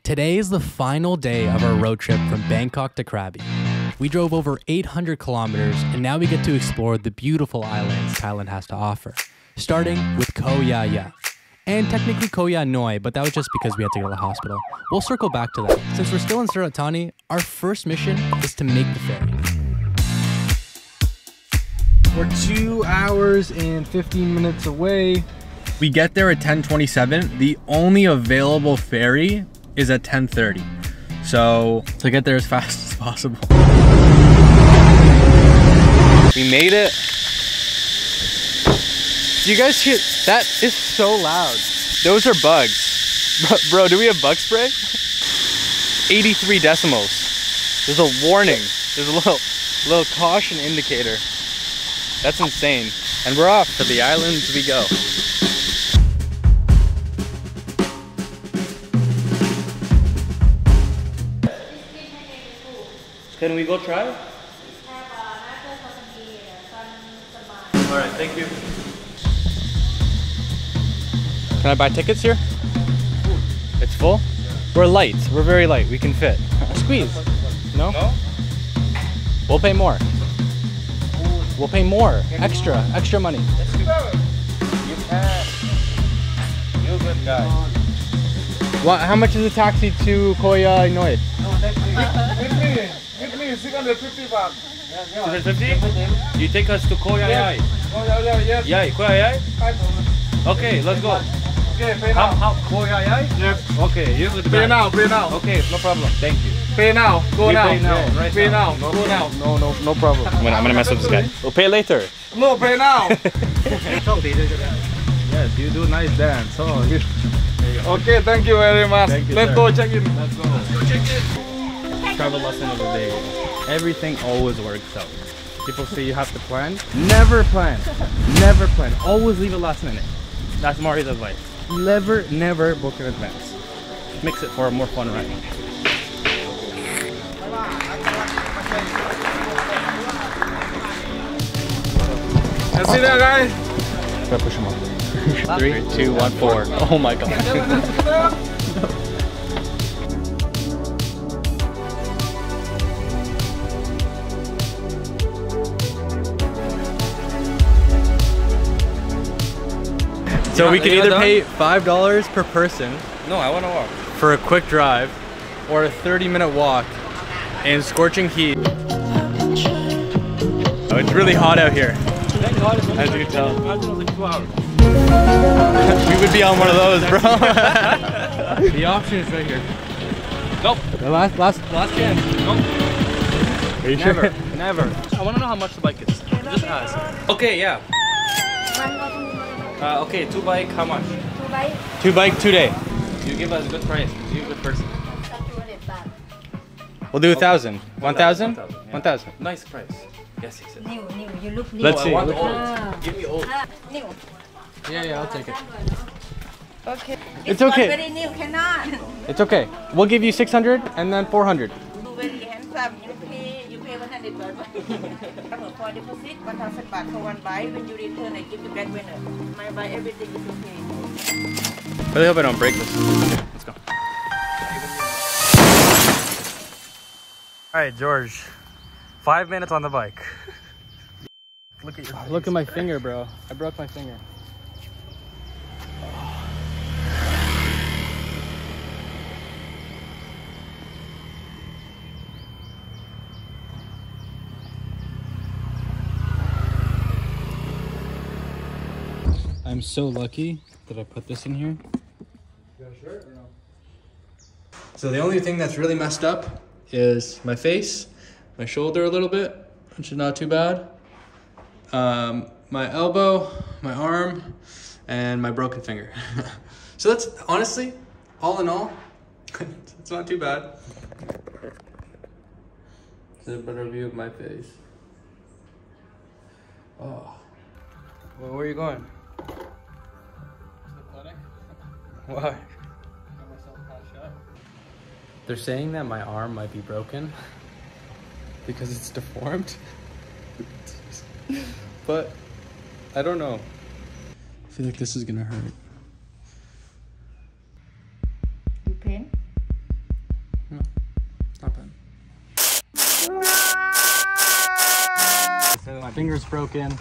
Today is the final day of our road trip from Bangkok to Krabi. We drove over 800 kilometers and now we get to explore the beautiful islands Thailand has to offer, starting with Ko Yao Yai. And technically Ko Yao Yai, but that was just because we had to go to the hospital. We'll circle back to that. Since we're still in Surat Thani, our first mission is to make the ferry. We're 2 hours and 15 minutes away. We get there at 10:27. The only available ferry is at 10:30. So to get there as fast as possible. We made it. Do you guys hear? That is so loud. Those are bugs. Bro, do we have bug spray? 83 decimals. There's a warning. There's a little caution indicator. That's insane. And we're off. To the islands we go. Can we go try? Alright, thank you. Can I buy tickets here? It's full? We're light. We're very light. We can fit. Squeeze. No? We'll pay more. We'll pay more. Extra money. You can. You good guy. What? How much is a taxi to Ko Yao Yai? Give me 650 baht. 650? You take us to Ko Yao Yai. Yes. Yai, Ko Yao Yai? Okay, let's go. Okay, pay now. How Ko Yao Yai? Yes. Okay, you good Pay guy. now, pay now. Okay, no problem. Thank you. Pay now. Go We now. pay now, right Pay now. now. Go now. No problem. I'm gonna mess with this guy. We'll pay later. No, pay now. Yes, you do nice dance. Oh, you. Okay, thank you very much. Thank you, Let's sir. go check in. Let's go. Travel lesson of the day. Everything always works out. People say you have to plan. Never plan. Never plan. Always leave it last minute. That's Mari's advice. Never book in advance. Mix it for a more fun ride. Let's see that guy. Gotta push him up. 3, 2, 1, 4. Oh my god. So we can either pay $5 per person No, I wanna walk. for a quick drive or a 30-minute walk in scorching heat. Oh, it's really hot out here. As you can tell. Imagine it was like 2 hours. We would be on one of those, bro. The option is right here. Nope. The last chance. Nope. Are you Never. sure? Never. I wanna know how much the bike is. Just ask. Okay, yeah. Okay, 2 bike, how much? 2 bike, 2 day. You give us a good price. You're a good person. We'll do 1,000. 1,000? 1,000. Nice price. Yes, yes, yes. New, you look new. Let's I see. want old. Give me old. New. Yeah, I'll take it. Okay. It's okay. Very new, cannot. It's okay. We'll give you 600 and then 400. You very handsome. You pay 100 baht. For deposit, 1,000 baht for one buy. When you return, I give you back winner. My buy everything is okay. I really hope I don't break this. Let's go. Alright, George. 5 minutes on the bike. Look at my finger, bro. I broke my finger. I'm so lucky that I put this in here. So the only thing that's really messed up is my face, my shoulder a little bit, which is not too bad. My elbow, my arm, and my broken finger. So that's honestly, all in all, it's not too bad. It's a better view of my face. Oh. Well, where are you going? Why? They're saying that my arm might be broken because it's deformed. But I don't know. I feel like this is gonna hurt. You pain? My finger's broken,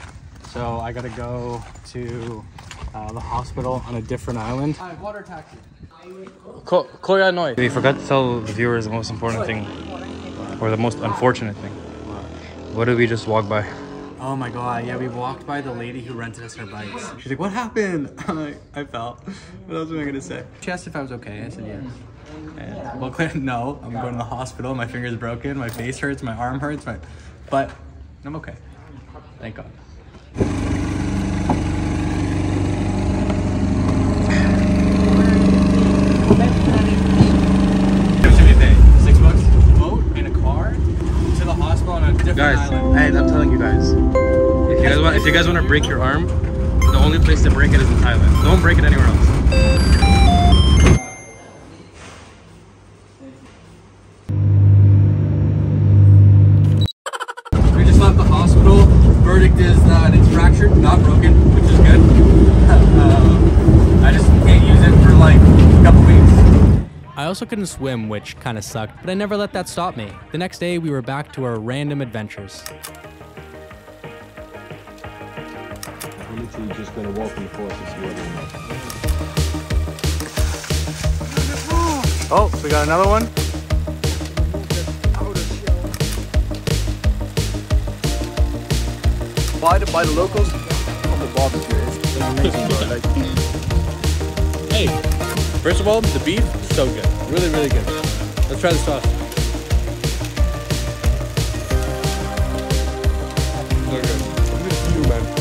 so I gotta go to the hospital on a different island. Water taxi. Ko Yao Yai. We forgot to tell the viewers the most important thing, or the most unfortunate thing. What did we just walk by? Oh my god, yeah, we walked by the lady who rented us her bikes. She's like, what happened? I'm like, I fell. What else am I gonna say? She asked if I was okay. I said yes. And, well, no, I'm going to the hospital. My finger's broken. My face hurts. My arm hurts. But I'm okay. Thank God. $6 boat in a car to the hospital on a different island. Hey, I'm telling you guys. If you guys want to break your arm, the only place to break it is in Thailand. Don't break it anywhere else. We just left the hospital. Verdict is that it's fractured, not broken, which is good. I just can't use it for like a couple weeks. I also couldn't swim, which kind of sucked, but I never let that stop me. The next day, we were back to our random adventures. I'm literally just gonna walk in the forest and see what it is. Oh, we got another one. By the locals on the barbecue. It's amazing, bro. Like, Hey, first of all, the beef is so good. Really, really good. Let's try the sauce. look at you, man.